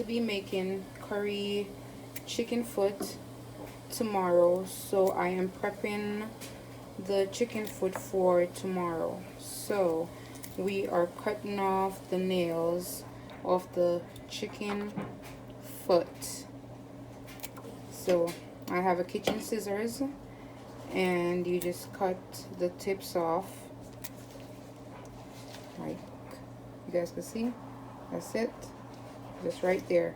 to be making curry chicken foot tomorrow, so I am prepping the chicken foot for tomorrow. So we are cutting off the nails of the chicken foot. So I have a kitchen scissors, and you just cut the tips off, like you guys can see. That's it, just right there,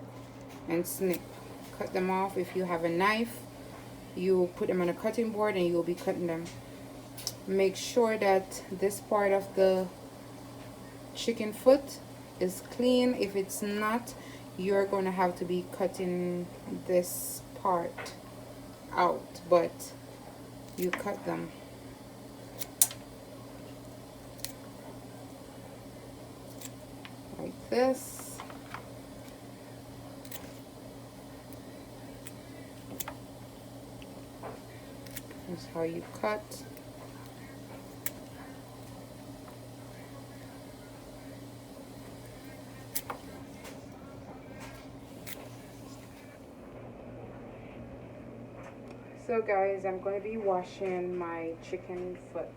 and snip. Cut them off. If you have a knife, you put them on a cutting board and you'll be cutting them. Make sure that this part of the chicken foot is clean. If it's not, you're going to have to be cutting this part out, but you cut them. Like this. That's how you cut. So guys, I'm going to be washing my chicken foot.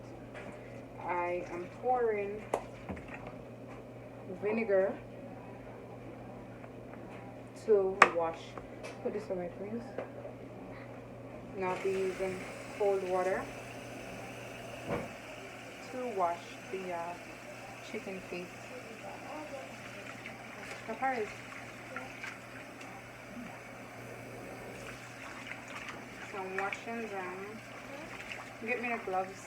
I am pouring vinegar to wash. Put this away, please. Now I'll be using cold water to wash the chicken feet. Papayas. So I'm washing them. Get me the gloves.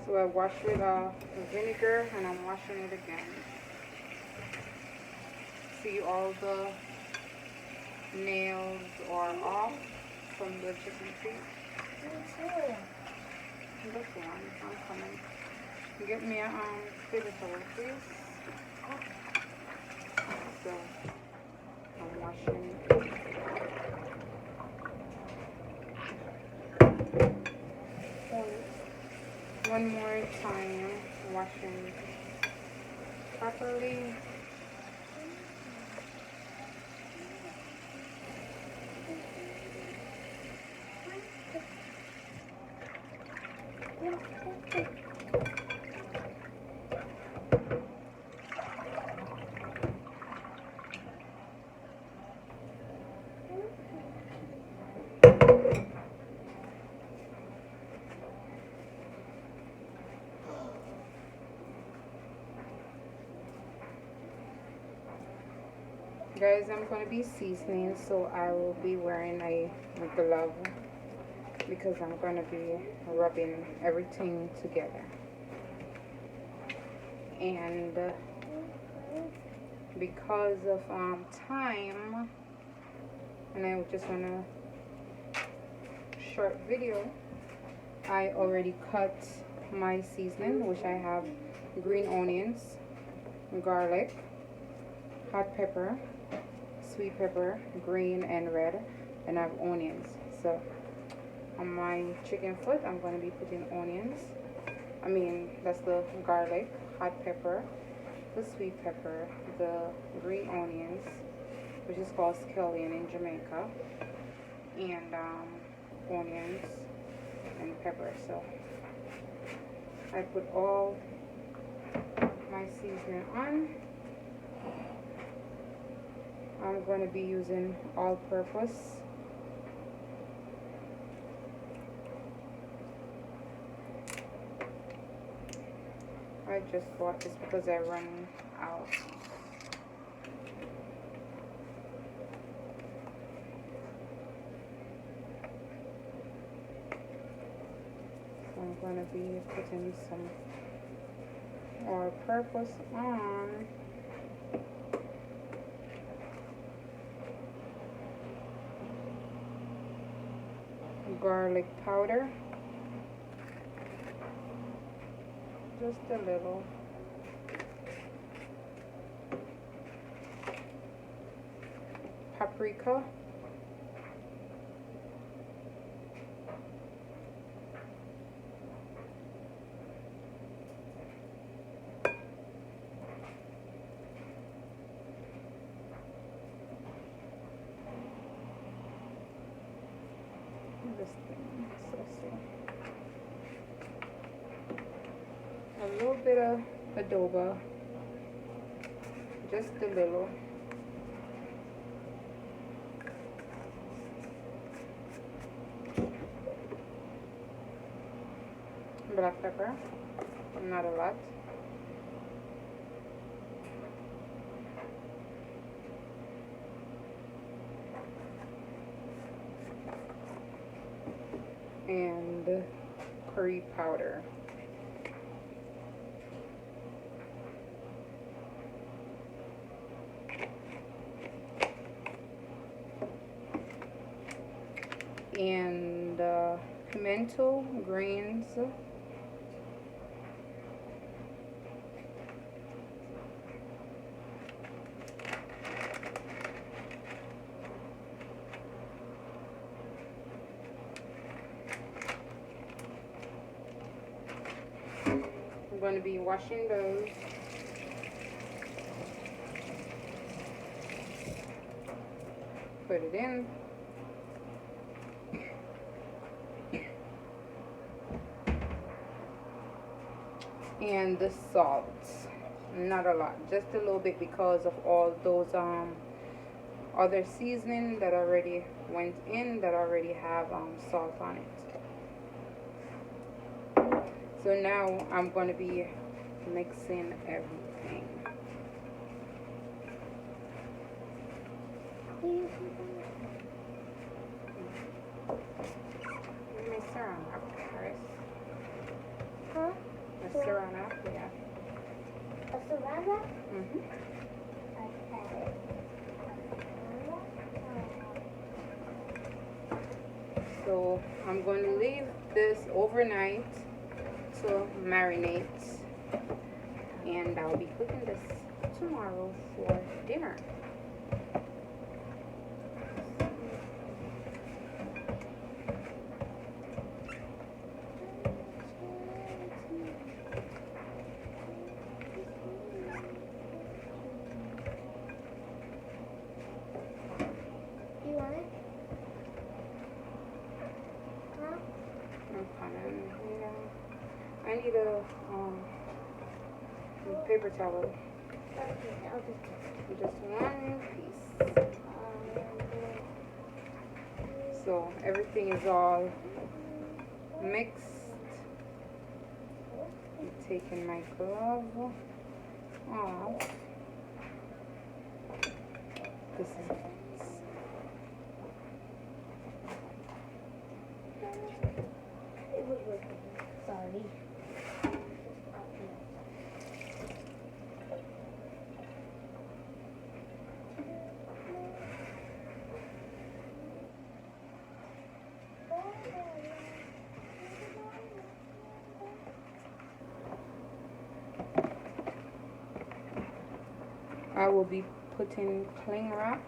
So I wash with vinegar, and I'm washing it again. See, all the nails are off from the chicken feet. This one, I'm coming. Get me a paper towel, please. So I'm washing. One more time, washing properly. Guys, I'm going to be seasoning, so I will be wearing a glove because I'm going to be rubbing everything together. And because of time, and I just want a short video, I already cut my seasoning, which I have green onions, garlic, hot pepper, sweet pepper, green and red, and I have onions. So on my chicken foot, I'm going to be putting onions. That's the garlic, hot pepper, the sweet pepper, the green onions, which is called scallion in Jamaica, and onions and pepper. So I put all my seasoning on. I'm going to be using all-purpose. I just bought this because I ran out. So I'm going to be putting some all-purpose on. Garlic powder, just a little. Paprika, little bit of adobo, just a little. Black pepper, not a lot. And curry powder. And pimento grains. I'm going to be washing those. Put it in. And the salt, not a lot, just a little bit, because of all those other seasoning that already went in, that already have salt on it. So now I'm going to be mixing everything. Mix around first. Huh? A serrano, yeah. A serrano? Mm-hmm. Okay. So I'm going to leave this overnight to marinate, and I'll be cooking this tomorrow for dinner. You want it? Huh? I need a paper towel. Okay, I'll just Just one piece. So everything is all mixed. I'm taking my glove off. This is it was working. Sorry. I will be putting cling wrap.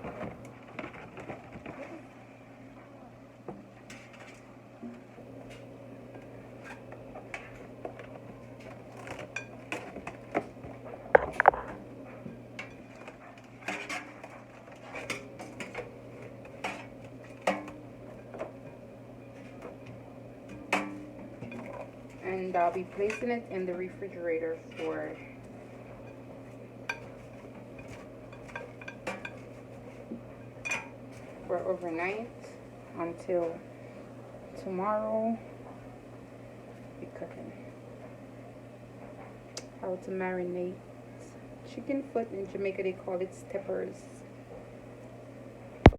And I'll be placing it in the refrigerator for overnight until tomorrow. Be cooking. How to marinate chicken foot. In Jamaica they call it steppers.